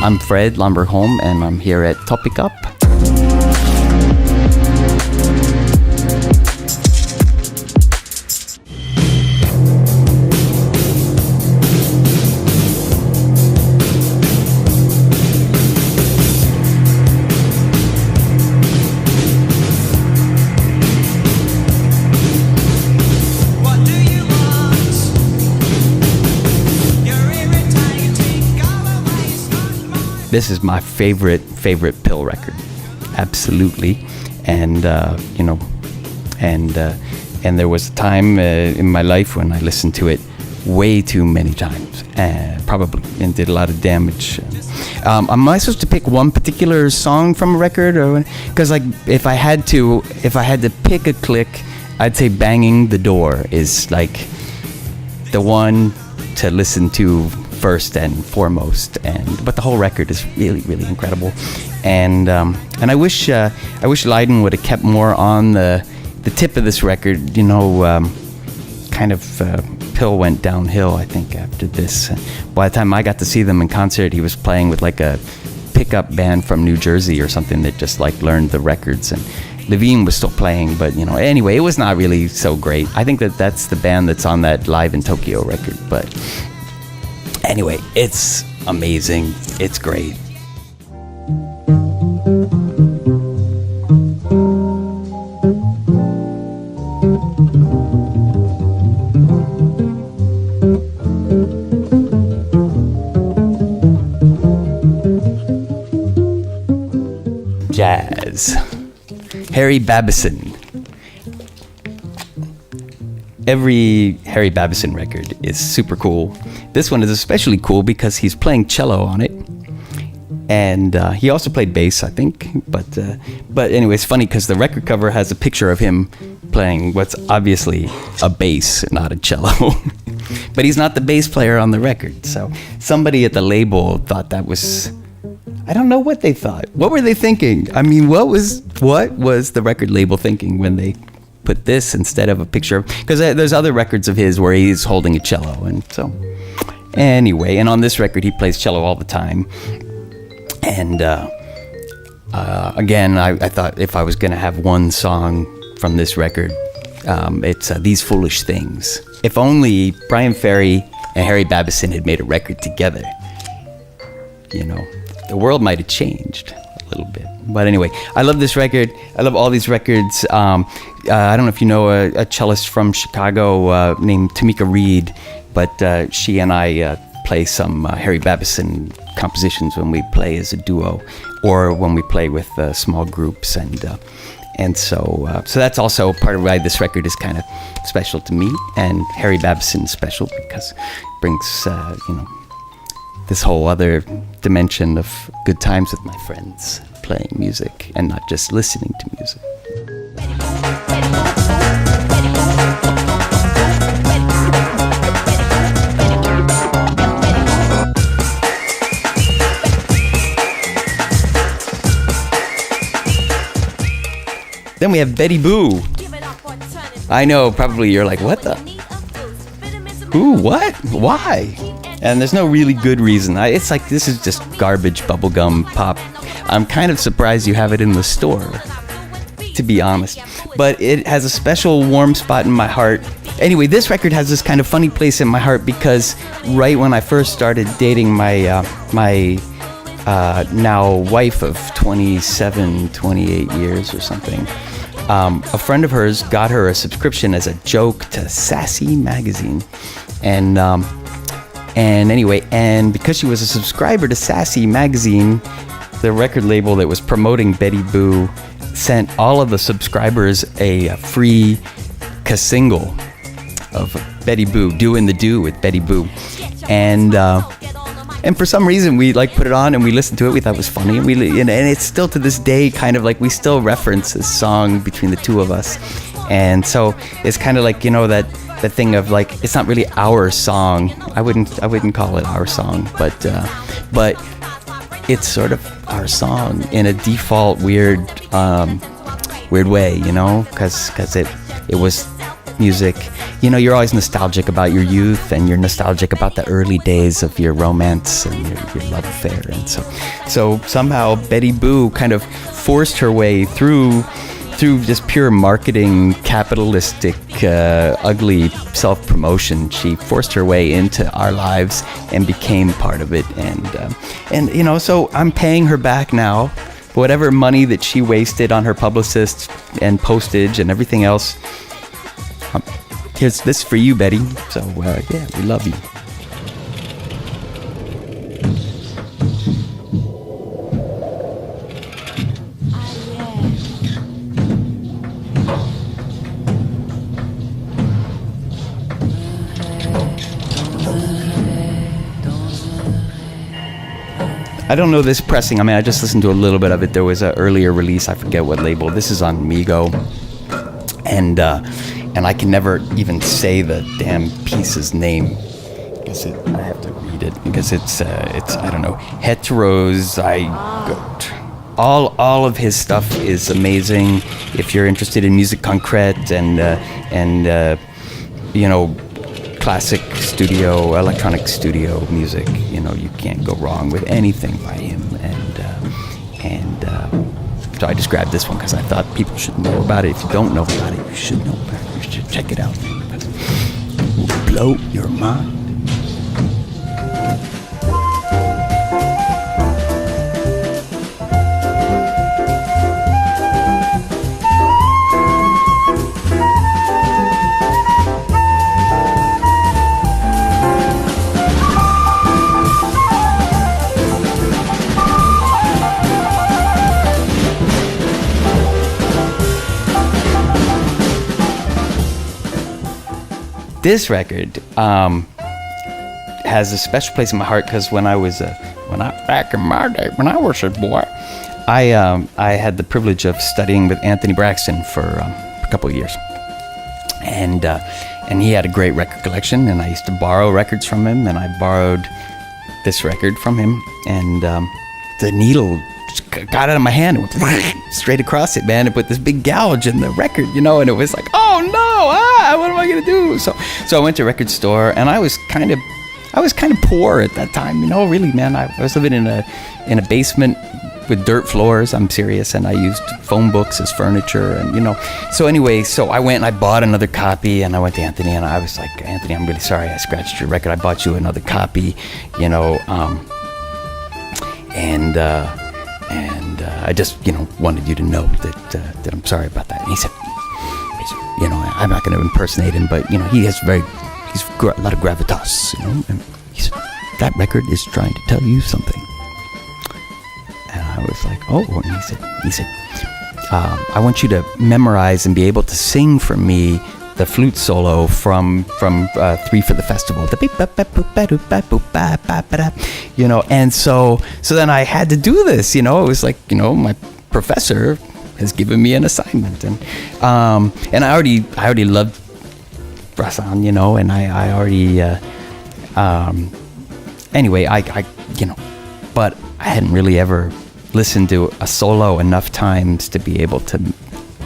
I'm Fred Lonberg-Holm, and I'm here at Pikap. This is my favorite Pill record, absolutely, and and there was a time in my life when I listened to it way too many times, probably, and did a lot of damage. Am I supposed to pick one particular song from a record, or because like if I had to pick a click, I'd say "Banging the Door" is like the one to listen to first and foremost, but the whole record is really, really incredible, and I wish Lydon would have kept more on the tip of this record. Pill went downhill, I think, after this. By the time I got to see them in concert, he was playing with like a pickup band from New Jersey or something that just like learned the records, and Levine was still playing, but anyway, it was not really so great. I think that's the band that's on that Live in Tokyo record, but anyway, it's amazing. It's great. Jazz. Harry Babson. Every Harry Babson record is super cool. This one is especially cool because he's playing cello on it, and he also played bass, I think. But anyway, it's funny because the record cover has a picture of him playing what's obviously a bass, not a cello. But he's not the bass player on the record. So somebody at the label thought that was, I don't know what they thought. What were they thinking? I mean, what was the record label thinking when they put this instead of a picture? Because there's other records of his where he's holding a cello, and so anyway, and on this record he plays cello all the time. And again, I thought if I was going to have one song from this record, it's These Foolish Things. If only Brian Ferry and Harry Babson had made a record together, the world might have changed a little bit. But anyway, I love this record. I love all these records. I don't know if you know a cellist from Chicago named Tamika Reed, but she and I play some Harry Babson compositions when we play as a duo, or when we play with small groups, and so that's also part of why this record is kind of special to me, and Harry Babson special because it brings this whole other dimension of good times with my friends, playing music and not just listening to music. Then we have Betty Boo. I know, probably you're like, what the? Who? What? Why? And there's no really good reason. It's like, this is just garbage bubblegum pop. I'm kind of surprised you have it in the store, to be honest. But it has a special warm spot in my heart. Anyway, this record has this kind of funny place in my heart because right when I first started dating my now wife of 27, 28 years or something, a friend of hers got her a subscription as a joke to Sassy magazine. And anyway, because she was a subscriber to Sassy magazine, the record label that was promoting Betty Boo sent all of the subscribers a free single of Betty Boo, Doin' the Do with Betty Boo. And for some reason we like put it on and we listened to it. We thought it was funny, and it's still to this day kind of like we still reference this song between the two of us. And so it's kind of like, the thing of like, it's not really our song. I wouldn't call it our song, but it's sort of our song in a default weird way, because it was music, you know, you're always nostalgic about your youth, and you're nostalgic about the early days of your romance and your love affair. And so somehow Betty Boo kind of forced her way through just pure marketing, capitalistic, ugly self-promotion. She forced her way into our lives and became part of it. And you know, so I'm paying her back now. Whatever money that she wasted on her publicist and postage and everything else, here's this for you, Betty. So yeah, we love you. I don't know this pressing. I mean, I just listened to a little bit of it. There was an earlier release. I forget what label. This is on Migo, and I can never even say the damn piece's name because I have to read it because it's I don't know, Heterozygote. All of his stuff is amazing. If you're interested in music concrete and you know, classic studio, electronic studio music, you know, you can't go wrong with anything by him. And so I just grabbed this one because I thought people should know about it. If you don't know about it, you should know about it. You should check it out. It will blow your mind. This record has a special place in my heart because back in my day, when I was a boy, I had the privilege of studying with Anthony Braxton for a couple of years, and he had a great record collection, and I used to borrow records from him, and I borrowed this record from him, and the needle got out of my hand and went straight across it, man, and put this big gouge in the record, you know, and it was like, oh no, what am I gonna do? So I went to a record store, and I was kind of poor at that time, you know, really, man. I was living in a basement with dirt floors. I'm serious, and I used phone books as furniture, and you know. So anyway, so I went and I bought another copy, and I went to Anthony, and I was like, Anthony, I'm really sorry I scratched your record. I bought you another copy, you know, and I just, you know, wanted you to know that I'm sorry about that. And he said, you know, I'm not going to impersonate him, but you know, he's a lot of gravitas, you know. And he said, that record is trying to tell you something. And I was like, oh. And he said, I want you to memorize and be able to sing for me the flute solo from Three for the Festival, you know. And so then I had to do this, you know. It was like, you know, my professor has given me an assignment, and I already loved Babson, you know, and I already anyway, I you know, but I hadn't really ever listened to a solo enough times to be able to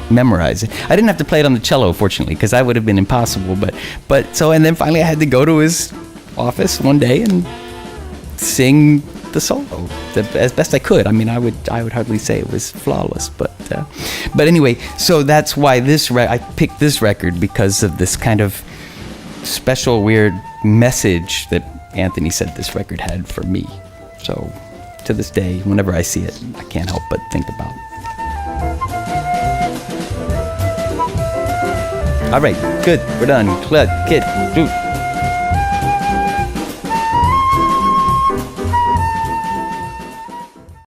memorize it. I didn't have to play it on the cello, fortunately, because that would have been impossible. But so, and then finally I had to go to his office one day and sing the solo as best I could. I mean, I would hardly say it was flawless, but anyway, so that's why I picked this record, because of this kind of special, weird message that Anthony said this record had for me. So to this day, whenever I see it, I can't help but think about it. All right, good. We're done. Kid,